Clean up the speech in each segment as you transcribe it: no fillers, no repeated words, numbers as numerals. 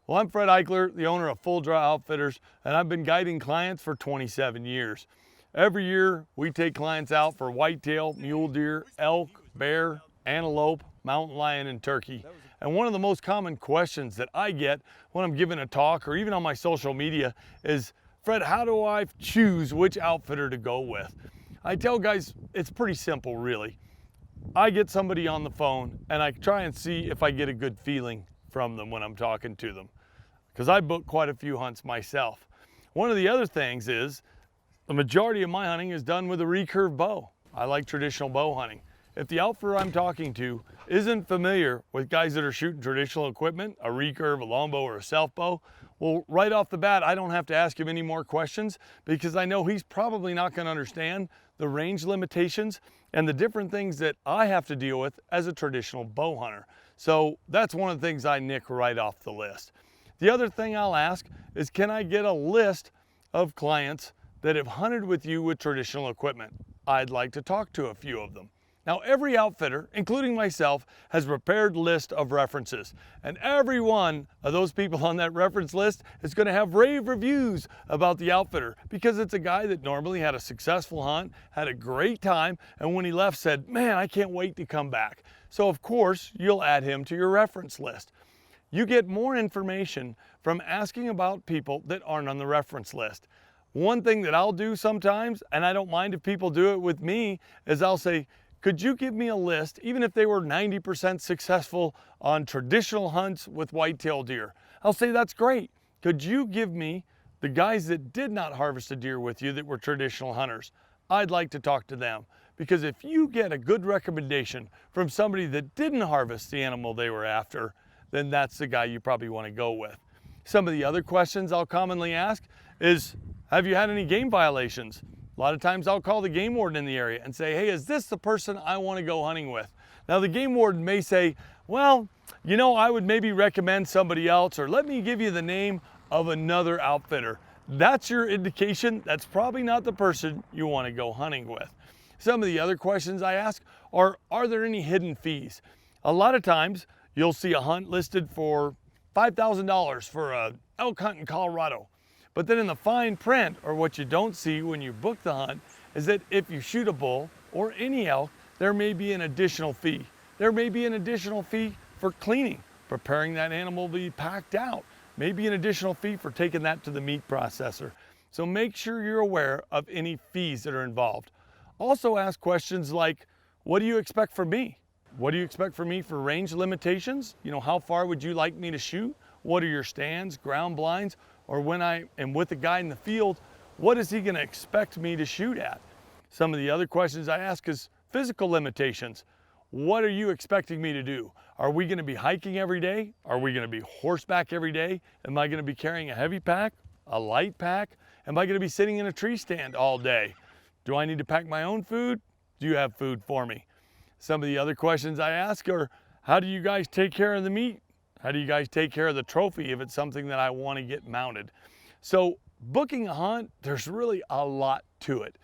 Well, I'm Fred Eichler, the owner of Fulldraw Outfitters, and I've been guiding clients for 27 years. Every year, we take clients out for whitetail, mule deer, elk, bear, antelope, mountain lion, and turkey. And one of the most common questions that I get when I'm giving a talk or even on my social media is, Fred, how do I choose which outfitter to go with? I tell guys, it's pretty simple, really. I get somebody on the phone and I try and see if I get a good feeling from them when I'm talking to them, because I book quite a few hunts myself. One of the other things is the majority of my hunting is done with a recurve bow. I like traditional bow hunting. If the outfitter I'm talking to isn't familiar with guys that are shooting traditional equipment, a recurve, a longbow, or a self bow, well, right off the bat, I don't have to ask him any more questions because I know he's probably not going to understand the range limitations and the different things that I have to deal with as a traditional bow hunter. So that's one of the things I nick right off the list. The other thing I'll ask is, can I get a list of clients that have hunted with you with traditional equipment? I'd like to talk to a few of them. Now, every outfitter, including myself, has a prepared list of references, and every one of those people on that reference list is going to have rave reviews about the outfitter because it's a guy that normally had a successful hunt, had a great time, and when he left said, man, I can't wait to come back. So of course, you'll add him to your reference list. You get more information from asking about people that aren't on the reference list. One thing that I'll do sometimes, and I don't mind if people do it with me, is I'll say, could you give me a list, even if they were 90% successful on traditional hunts with whitetail deer? I'll say, that's great. Could you give me the guys that did not harvest a deer with you that were traditional hunters? I'd like to talk to them. Because if you get a good recommendation from somebody that didn't harvest the animal they were after, then that's the guy you probably want to go with. Some of the other questions I'll commonly ask is, have you had any game violations? A lot of times I'll call the game warden in the area and say, hey, is this the person I want to go hunting with? Now the game warden may say, well, you know, I would maybe recommend somebody else, or let me give you the name of another outfitter. That's your indication that's probably not the person you want to go hunting with. Some of the other questions I ask are there any hidden fees? A lot of times you'll see a hunt listed for $5,000 for an elk hunt in Colorado. But then in the fine print, or what you don't see when you book the hunt, is that if you shoot a bull or any elk, there may be an additional fee. There may be an additional fee for cleaning, preparing that animal to be packed out. Maybe an additional fee for taking that to the meat processor. So make sure you're aware of any fees that are involved. Also ask questions like, what do you expect from me? What do you expect from me for range limitations? You know, how far would you like me to shoot? What are your stands, ground blinds? Or when I am with a guy in the field, what is he going to expect me to shoot at? Some of the other questions I ask is physical limitations. What are you expecting me to do? Are we going to be hiking every day? Are we going to be horseback every day? Am I going to be carrying a heavy pack, a light pack? Am I going to be sitting in a tree stand all day? Do I need to pack my own food? Do you have food for me? Some of the other questions I ask are, how do you guys take care of the meat? How do you guys take care of the trophy if it's something that I want to get mounted? So booking a hunt, there's really a lot to it,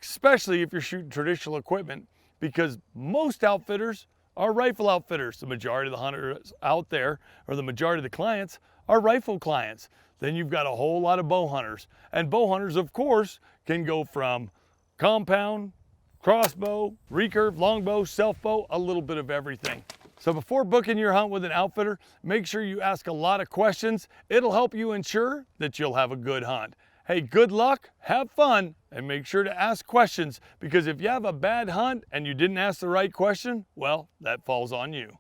especially if you're shooting traditional equipment, because most outfitters are rifle outfitters. The majority of the hunters out there, or the majority of the clients, are rifle clients. Then you've got a whole lot of bow hunters. And bow hunters, of course, can go from compound, crossbow, recurve, longbow, self bow, a little bit of everything. So before booking your hunt with an outfitter, make sure you ask a lot of questions. It'll help you ensure that you'll have a good hunt. Hey, good luck, have fun, and make sure to ask questions, because if you have a bad hunt and you didn't ask the right question, well, that falls on you.